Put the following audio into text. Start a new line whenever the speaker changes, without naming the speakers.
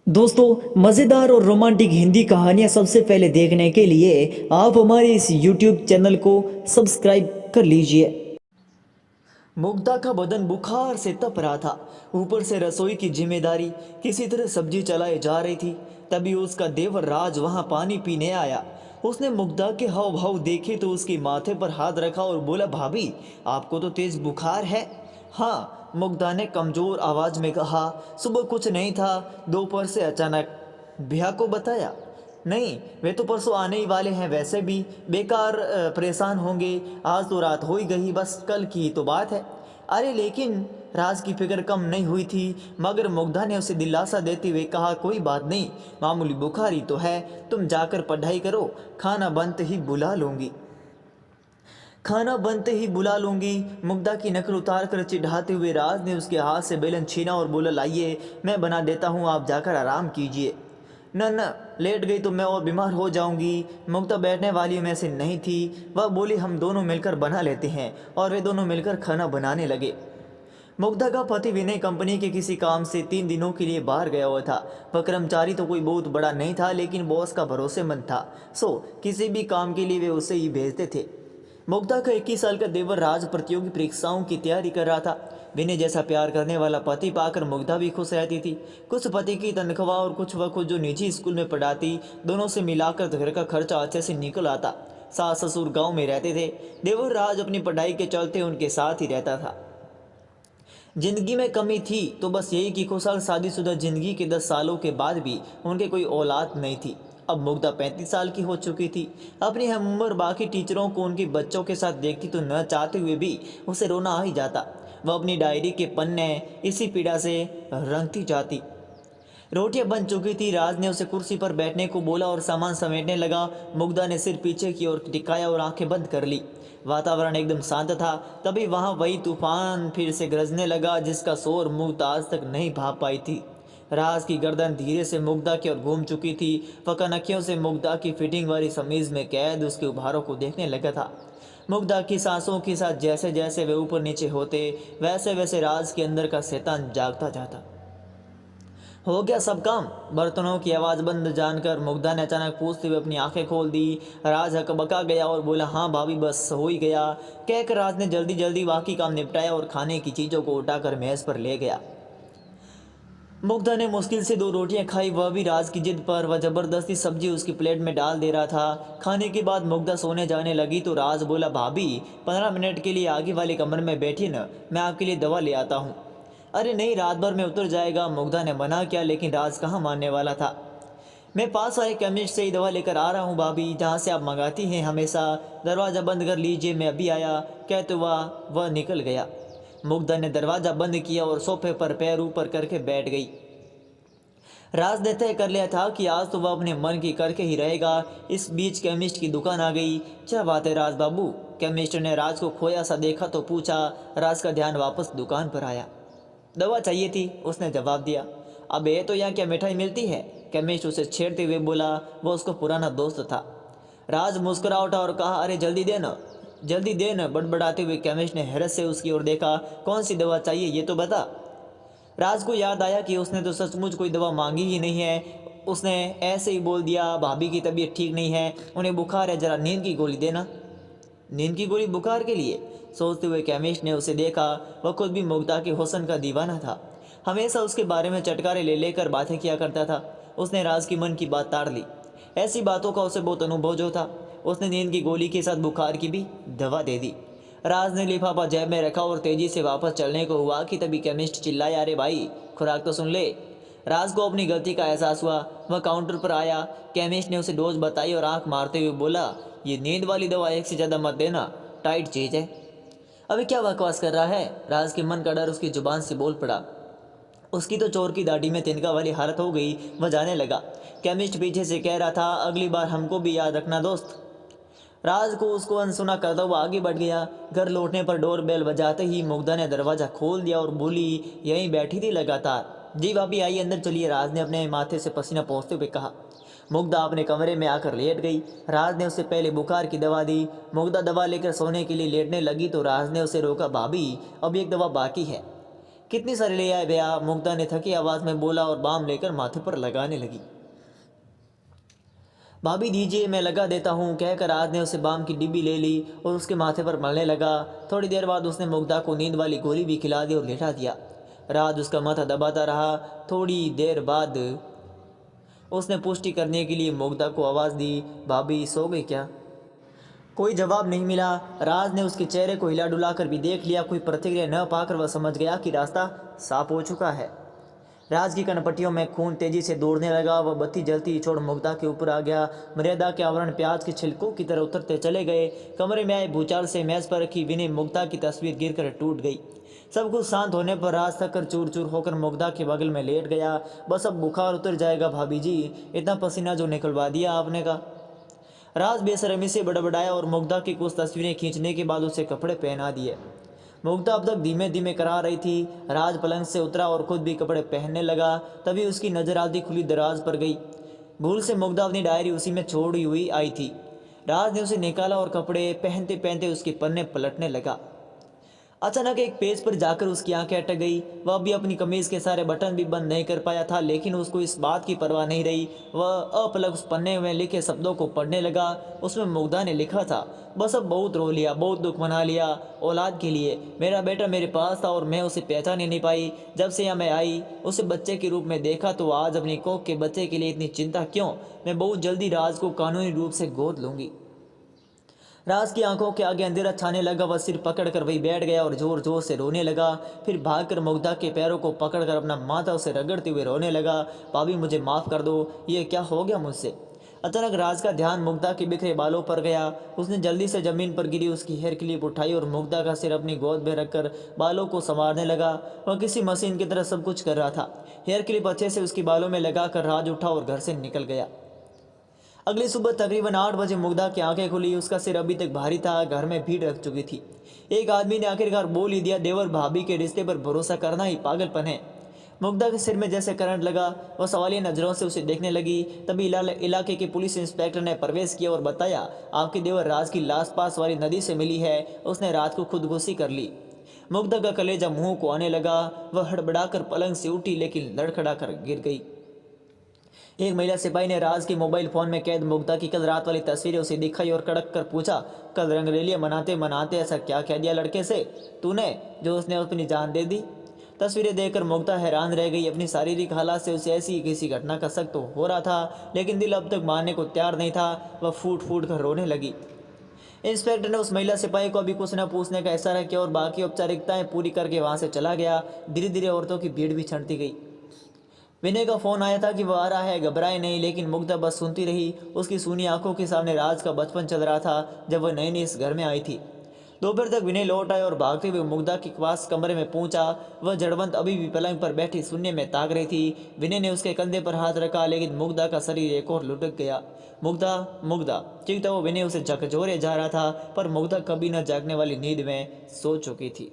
दोस्तों, मज़ेदार और रोमांटिक हिंदी कहानियाँ सबसे पहले देखने के लिए आप हमारे इस YouTube चैनल को सब्सक्राइब कर लीजिए। मुग्धा का बदन बुखार से तप रहा था। ऊपर से रसोई की जिम्मेदारी किसी तरह सब्जी चलाई जा रही थी। तभी उसका देवर राज वहाँ पानी पीने आया। उसने मुग्धा के हाव भाव देखे तो उसके माथे पर हाथ रखा और बोला, भाभी आपको तो तेज बुखार है। हाँ, मुग्धा ने कमजोर आवाज में कहा। सुबह कुछ नहीं था, दोपहर से अचानक। भैया को बताया? नहीं, वे तो परसों आने ही वाले हैं। वैसे भी बेकार परेशान होंगे। आज तो रात हो ही गई, बस कल की तो बात है। अरे लेकिन राज की फिक्र कम नहीं हुई थी, मगर मुग्धा ने उसे दिलासा देते हुए कहा, कोई बात नहीं, मामूली बुखार ही तो है, तुम जाकर पढ़ाई करो, खाना बनते ही बुला लूंगी। खाना बनते ही बुला लूंगी। मुग्धा की नकल उतार कर चिढ़ाते हुए राज ने उसके हाथ से बेलन छीना और बोला, लाइए मैं बना देता हूँ, आप जाकर आराम कीजिए। न न, लेट गई तो मैं और बीमार हो जाऊंगी। मुग्धा बैठने वाली में से नहीं थी। वह बोली, हम दोनों मिलकर बना लेते हैं। और वे दोनों मिलकर खाना बनाने लगे। मुग्धा का पति विनय कंपनी के किसी काम से 3 दिनों के लिए बाहर गया हुआ था। वह कर्मचारी तो कोई बहुत बड़ा नहीं था, लेकिन बॉस का भरोसेमंद था। सो किसी भी काम के लिए वे उसे ही भेजते थे। मुग्धा का 21 साल का देवर राज प्रतियोगी परीक्षाओं की तैयारी कर रहा था। विनय जैसा प्यार करने वाला पति पाकर मुग्धा भी खुश रहती थी। कुछ पति की तनख्वाह और कुछ वह खुद जो निजी स्कूल में पढ़ाती, दोनों से मिलाकर घर का खर्चा अच्छे से निकल आता। सास ससुर गांव में रहते थे। देवर राज अपनी पढ़ाई के चलते उनके साथ ही रहता था। जिंदगी में कमी थी तो बस यही कि खुशहाल शादीशुदा जिंदगी के 10 सालों के बाद भी उनके कोई औलाद नहीं थी। अब मुग्धा 35 साल की हो चुकी थी। अपनी हम उम्र बाकी टीचरों को उनके बच्चों के साथ देखती तो न चाहते हुए भी उसे रोना आ ही जाता। वह अपनी डायरी के पन्ने इसी पीड़ा से रंगती जाती। रोटियां बन चुकी थी। राज ने उसे कुर्सी पर बैठने को बोला और सामान समेटने लगा। मुग्धा ने सिर पीछे की ओर टिकाया और आंखें बंद कर ली। वातावरण एकदम शांत था। तभी वहां वही तूफान फिर से गरजने लगा, जिसका शोर मुग्धा आज तक नहीं भाप पाई थी। राज की गर्दन धीरे से मुग्धा की ओर घूम चुकी थी। वह कनखियों से मुग्धा की फिटिंग वाली समीज में कैद उसके उभारों को देखने लगा था। मुग्धा की सांसों के साथ जैसे जैसे वे ऊपर नीचे होते, वैसे वैसे राज के अंदर का शैतान जागता जाता। हो गया सब काम? बर्तनों की आवाज़ बंद जानकर मुग्धा ने अचानक पूछते हुए अपनी आंखें खोल दी। राज हकबका गया और बोला, हाँ भाभी बस हो ही गया। कहकर राज ने जल्दी जल्दी बाकी काम निपटाया और खाने की चीज़ों को उठाकर मेज़ पर ले गया। मुग्धा ने मुश्किल से 2 रोटियां खाई, वह भी राज की जिद पर। वह जबरदस्ती सब्जी उसकी प्लेट में डाल दे रहा था। खाने के बाद मुग्धा सोने जाने लगी तो राज बोला, भाभी 15 मिनट के लिए आगे वाले कमरे में बैठिए न, मैं आपके लिए दवा ले आता हूँ। अरे नहीं, रात भर में उतर जाएगा। मुग्धा ने मना किया, लेकिन राज कहाँ मानने वाला था। मैं पास वाले केमिस्ट से ही दवा लेकर आ रहा हूँ भाभी, जहाँ से आप मंगाती हैं हमेशा। दरवाज़ा बंद कर लीजिए, मैं अभी आया, कहते हुआ वह निकल गया। मुग्धा ने दरवाज़ा बंद किया और सोफे पर पैर ऊपर करके बैठ गई। राज ने तय कर लिया था कि आज तो वह अपने मन की करके ही रहेगा। इस बीच केमिस्ट की दुकान आ गई। क्या बात है राज बाबू? केमिस्ट ने राज को खोया सा देखा तो पूछा। राज का ध्यान वापस दुकान पर आया। दवा चाहिए थी, उसने जवाब दिया। अब ये तो यहाँ क्या मिठाई मिलती है? केमिस्ट उसे छेड़ते हुए बोला। वो उसका पुराना दोस्त था। राज मुस्कुरा उठा और कहा, अरे जल्दी दे ना, जल्दी दे ना। बड़बड़ाते हुए केमिस्ट ने हैरत से उसकी ओर देखा। कौन सी दवा चाहिए ये तो बता। राज को याद आया कि उसने तो सचमुच कोई दवा मांगी ही नहीं है। उसने ऐसे ही बोल दिया, भाभी की तबीयत ठीक नहीं है, उन्हें बुखार है, जरा नींद की गोली देना। नींद की गोली बुखार के लिए? सोचते हुए केमिस्ट ने उसे देखा। वह खुद भी मुग्धा के हुस्न का दीवाना था। हमेशा उसके बारे में चटकारे ले लेकर बातें किया करता था। उसने राज की मन की बात ताड़ ली। ऐसी बातों का उसे बहुत अनुभव जो था। उसने नींद की गोली के साथ बुखार की भी दवा दे दी। राज ने लिफाफा जेब में रखा और तेजी से वापस चलने को हुआ कि तभी केमिस्ट चिल्लाया, अरे भाई खुराक तो सुन ले। राज को अपनी गलती का एहसास हुआ। वह काउंटर पर आया। केमिस्ट ने उसे डोज बताई और आंख मारते हुए बोला, ये नींद वाली दवा एक से ज़्यादा मत देना, टाइट चीज़ है। अबे क्या बकवास कर रहा है? राज के मन का डर उसकी जुबान से बोल पड़ा। उसकी तो चोर की दाढ़ी में तिनका वाली हालत हो गई। वह जाने लगा। केमिस्ट पीछे से कह रहा था, अगली बार हमको भी याद रखना दोस्त। राज को उसको अनसुना करता हुआ आगे बढ़ गया। घर लौटने पर डोर बेल बजाते ही मुग्धा ने दरवाज़ा खोल दिया और बोली, यहीं बैठी थी लगातार? जी भाभी आइए अंदर चलिए, राज ने अपने माथे से पसीना पोंछते हुए कहा। मुग्धा अपने कमरे में आकर लेट गई। राज ने उसे पहले बुखार की दवा दी। मुग्धा दवा लेकर सोने के लिए लेटने लगी तो राज ने उसे रोका, भाभी अब एक दवा बाकी है। कितनी सारी ले आए भैया, मुग्धा ने थकी आवाज़ में बोला और बाम लेकर माथे पर लगाने लगी। भाभी दीजिए, मैं लगा देता हूँ, कहकर राज ने उसे बाम की डिब्बी ले ली और उसके माथे पर मलने लगा। थोड़ी देर बाद उसने मुग्धा को नींद वाली गोली भी खिला दी और लेटा दिया। राज उसका माथा दबाता रहा। थोड़ी देर बाद उसने पुष्टि करने के लिए मुग्धा को आवाज़ दी, भाभी सो गई क्या? कोई जवाब नहीं मिला। राज ने उसके चेहरे को हिला डुला कर भी देख लिया। कोई प्रतिक्रिया न पाकर वह समझ गया कि रास्ता साफ हो चुका है। राज की कनपट्टियों में खून तेजी से दौड़ने लगा। वह बत्ती जलती छोड़ मुग्धा के ऊपर आ गया। मर्यादा के आवरण प्याज के छिलकों की तरह उतरते चले गए। कमरे में आए भूचाल से मेज पर रखी विनय मुग्धा की तस्वीर गिरकर टूट गई। सब कुछ शांत होने पर राज थक कर चूर चूर होकर मुग्धा के बगल में लेट गया। बस अब बुखार उतर जाएगा भाभी जी, इतना पसीना जो निकलवा दिया आपने का। राज बेशर्मी से बड़बड़ाया और मुग्धा की कुछ तस्वीरें खींचने के बाद उसे कपड़े पहना दिए। मुग्धा अब तक धीमे धीमे करा रही थी। राज पलंग से उतरा और खुद भी कपड़े पहनने लगा। तभी उसकी नज़र आती खुली दराज पर गई। भूल से मुग्धा अपनी डायरी उसी में छोड़ी हुई आई थी। राज ने उसे निकाला और कपड़े पहनते पहनते उसके पन्ने पलटने लगा। अचानक एक पेज पर जाकर उसकी आंखें अटक गई। वह भी अपनी कमीज के सारे बटन भी बंद नहीं कर पाया था, लेकिन उसको इस बात की परवाह नहीं रही। वह अपलक उस पन्ने में लिखे शब्दों को पढ़ने लगा। उसमें मुग्धा ने लिखा था, बस अब बहुत रो लिया, बहुत दुख मना लिया औलाद के लिए। मेरा बेटा मेरे पास था और मैं उसे पहचान ही नहीं पाई। जब से यहाँ मैं आई उसे बच्चे के रूप में देखा तो आज अपनी कोख के बच्चे के लिए इतनी चिंता क्यों? मैं बहुत जल्दी राज को कानूनी रूप से गोद लूंगी। राज की आंखों के आगे अंधेरा छाने लगा। वह सिर पकड़कर वही बैठ गया और जोर जोर से रोने लगा। फिर भागकर मुग्धा के पैरों को पकड़कर अपना माथा उसे रगड़ते हुए रोने लगा, भाभी मुझे माफ़ कर दो, ये क्या हो गया मुझसे? अचानक राज का ध्यान मुग्धा के बिखरे बालों पर गया। उसने जल्दी से जमीन पर गिरी उसकी हेयर क्लिप उठाई और मुग्धा का सिर अपनी गोद में रखकर बालों को संवारने लगा। वह किसी मशीन की तरह सब कुछ कर रहा था। हेयर क्लिप अच्छे से उसकी बालों में लगाकर राज उठा और घर से निकल गया। अगली सुबह तकरीबन 8 बजे मुग्धा की आंखें खुली। उसका सिर अभी तक भारी था, घर में भीड़ रख चुकी थी। एक आदमी ने आखिरकार बोल ही दिया, देवर भाभी के रिश्ते पर भरोसा करना ही पागलपन है। मुग्धा के सिर में जैसे करंट लगा। वह सवालिया नजरों से उसे देखने लगी। तभी इलाके के पुलिस इंस्पेक्टर ने प्रवेश किया और बताया, आपके देवर राज की लाश पास वाली नदी से मिली है। उसने रात को खुदकुशी कर ली। मुग्धा का कलेजा मुंह को आने लगा। वह हड़बड़ाकर पलंग से उठी, लेकिन लड़खड़ा कर गिर गई। एक महिला सिपाही ने राज के मोबाइल फोन में कैद मुग्धा की कल रात वाली तस्वीरें उसे दिखाई और कड़क कर पूछा, कल रंगरेलियां मनाते मनाते ऐसा क्या कह दिया लड़के से तूने जो उसने अपनी जान दे दी? तस्वीरें देखकर मुग्धा हैरान रह गई। अपनी शारीरिक हालात से उसे ऐसी किसी घटना का शक तो हो रहा था, लेकिन दिल अब तक मानने को तैयार नहीं था। वह फूट फूट कर रोने लगी। इंस्पेक्टर ने उस महिला सिपाही को अभी कुछ न पूछने का इशारा किया और बाकी औपचारिकताएं पूरी करके वहां से चला गया। धीरे धीरे औरतों की भीड़ भी छंटती गई। विनय का फोन आया था कि वह आ रहा है, घबराए नहीं, लेकिन मुग्धा बस सुनती रही। उसकी सूनी आंखों के सामने राज का बचपन चल रहा था जब वह नई नई इस घर में आई थी। दोपहर तक विनय लौट आए और भागते हुए मुग्धा के पास कमरे में पहुंचा। वह जड़वंत अभी भी पलंग पर बैठी शून्य में ताक रही थी। विनय ने उसके कंधे पर हाथ रखा, लेकिन मुग्धा का शरीर एक और लुढ़क गया। मुग्धा मुग्धा चीखता वो विनय उसे झकझोरे जा रहा था, पर मुग्धा कभी न जागने वाली नींद में सो चुकी थी।